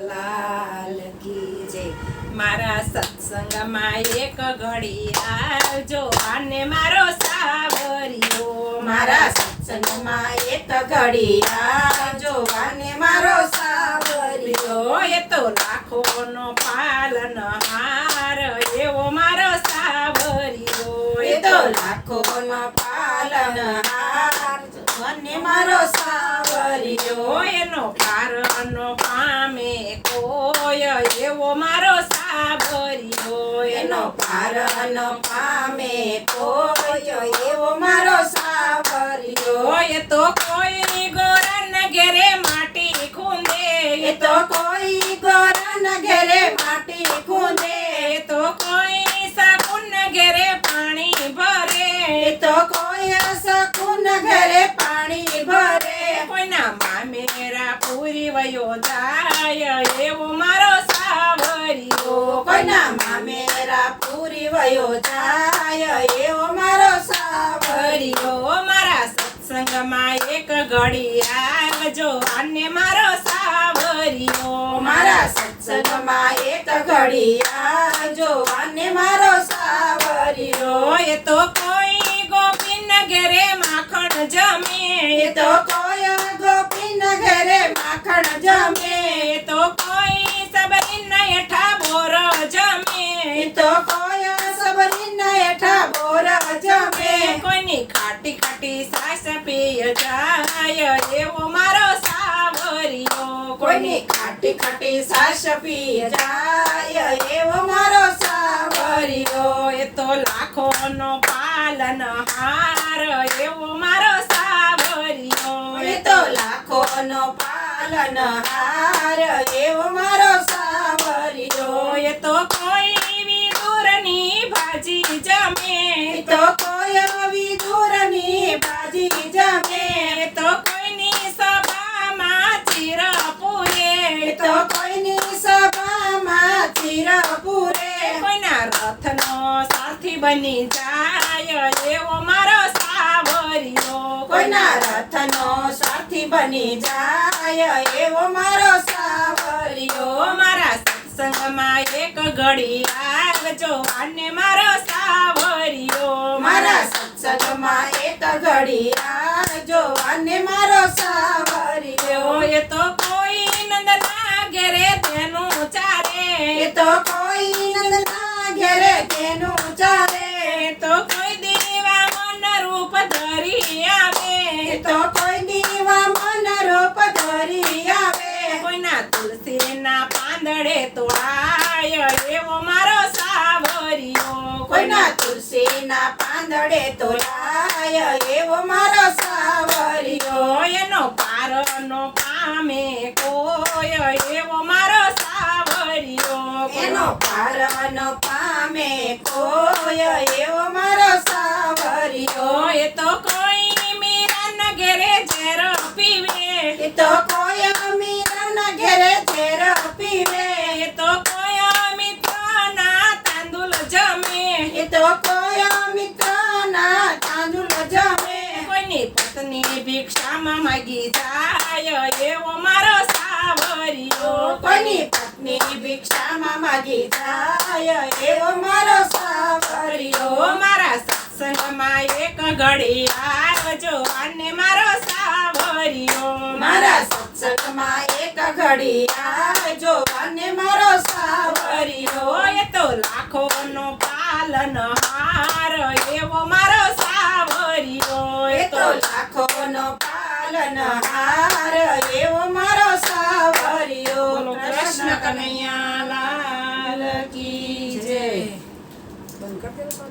લાલ કી જય। મારા સત્સંગમાં એક ઘડી આવજો અને મારો સાવરિયો। મારા સત્સંગમાં એક ઘડી આવજો અને મારો સાવરિયો। એ તો લાખોનો પાલનહાર એવો મારો સાવરિયો। એ તો લાખોનો પાલનહાર અને મારો સાવરિયો। એનો પાર ન પામે કોઈ એવો મારો સાવરિયો। એનો પાર ન પામે કોઈ એવો મારો સાવરિયો। એ તો કોઈ ગોરાના ઘેરે માટી ખૂંદે। એ તો કોઈ ગોરાના ઘેરે માટી ખૂંદે। એ તો કોઈ શકુનના ઘેરે પાણી ભરે। એ તો કોઈ શકુનના ઘરે પાણી ભરે। કોઈના મામેરા પૂરી વયો જાય એવો મારો સાવરિયો। કોઈના મામેરા પૂરી વયો જાય એવો મારો સાવરિયો। મારા સત્સંગમાં એક ઘડી આવજો અને મારો સાવરિયો। મારા સત્સંગમાં એક ઘડી આવજો અને મારો સાવરિયો। એ તો કોઈ ગોપીના ઘેરે માખણ જમે। એ તો કોઈ ગોપીના ઘરે માખણ જમે। એ તો કોઈ સબરીના હેઠા બોર જમે। એ તો કોઈ સબરીના હેઠા બોર જમે। કોઈની ખાટી ખાટી સાસ પીય જાય એવો મારો સાવરિયો। કોઈની ખાટી ખાટી સાસ પી જાય એવો મારો સાવરિયો। એ તો લાખોનો પાલનહાર એવો મારો સાવરિયો। એ તો લાખોનો પાલનહાર એવો મારો સાવરિયો। એ તો કોઈ વિદુરની ભાજી જમે। એ તો કોઈ વિદુરની ભાજી જમે। એ તો કોઈની સભામાં ચીર પૂરે। એ તો કોઈની સભામાં ચીર પૂરે। કોઈના રથનો સારથી બની જાય એવો મારો સાવરિયો। કોઈના રથનો સાથી બની જાય એવો મારો સાવરિયો। મારા સત્સંગમાં એક ઘડી આવજો અને મારો સાવરિયો। મારા સત્સંગમાં એક ઘડી આવજો અને મારો સાવરિયો। એ તો કોઈ નંદના ઘેરે તેનું ચારે। એ તો કોઈ નંદના ઘેરે તેનું ચારે। એ તો કોઈ દેવા મન રૂપ ધરી આવે। એ તો કોઈ દીવા મન રૂપ ધરી આવે। કોઈના તુલસીના પાંદડે તોડાય એવો મારો સાવરિયો। કોઈના તુલસીના પાંદડે તોડાય એવો મારો સાવરિયો। એનો પાર નો પામે કોઈ એવો મારો સાવરિયો। એનો પાર ન પામે કોઈ એવો મારો સાવરિયો। એ તો કોઈ મીરાના ઘેરે ઝેર પીવે। એ તો કોઈ મીરાના ઘેરે ઝેર પીવે। એ તો કોઈ મિત્રના તાંદુલ જમે। એ તો કોઈ મિત્રના તાંદુલ જમે। કોઈની પત્ની ભિક્ષામાં માગી જાય એવો મારો સાવરિયો। કોઈની પત્ની ભિક્ષામાં માગી જાય એવો મારો સાવરિયો। મારા સત્સંગમાં એક ઘડી આવજો અને મારો સાવરિયો। મારા સત્સંગમાં એક ઘડી આવજો અને મારો સાવરિયો। એ તો લાખોનો પાલનહાર એવો મારો સાવરિયો। એ તો લાખોનો પાલનહાર એવો મારો સાવરિયો। બોલો કૃષ્ણ કનૈયા લાલ કી જય। બંધ કરી દે